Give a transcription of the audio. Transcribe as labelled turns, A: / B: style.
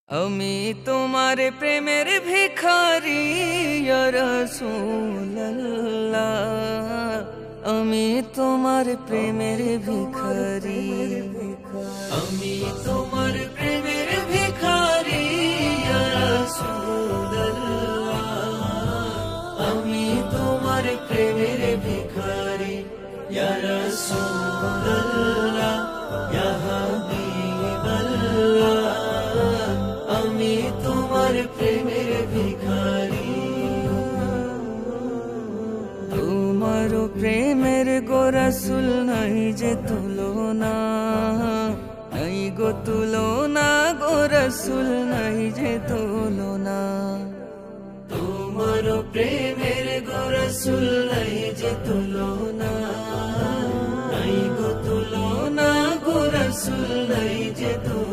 A: আমি তোমার প্রেমের ভিখারি ইয়া রাসূলুল্লাহ, আমি তোমার প্রেমের ভিখারি, আমি তোমার প্রেমের ভিখারি ইয়া রাসূলুল্লাহ, আমি তোমার প্রেমের ভিখারি ইয়া রাসূলুল্লাহ, ইয়া হাবিবাল্লাহ, আমি তোমার প্রেমের ভিখারি। তোমার প্রেমের গো রাসূল নাই যে তুলনা, নাই গো তুলনা, গো রাসূল নাই যে তুলনা। তোমার প্রেমের গো রাসূল নাই যে তুলনা, নাই গো তুলনা, গো রাসূল নাই যে তুলনা।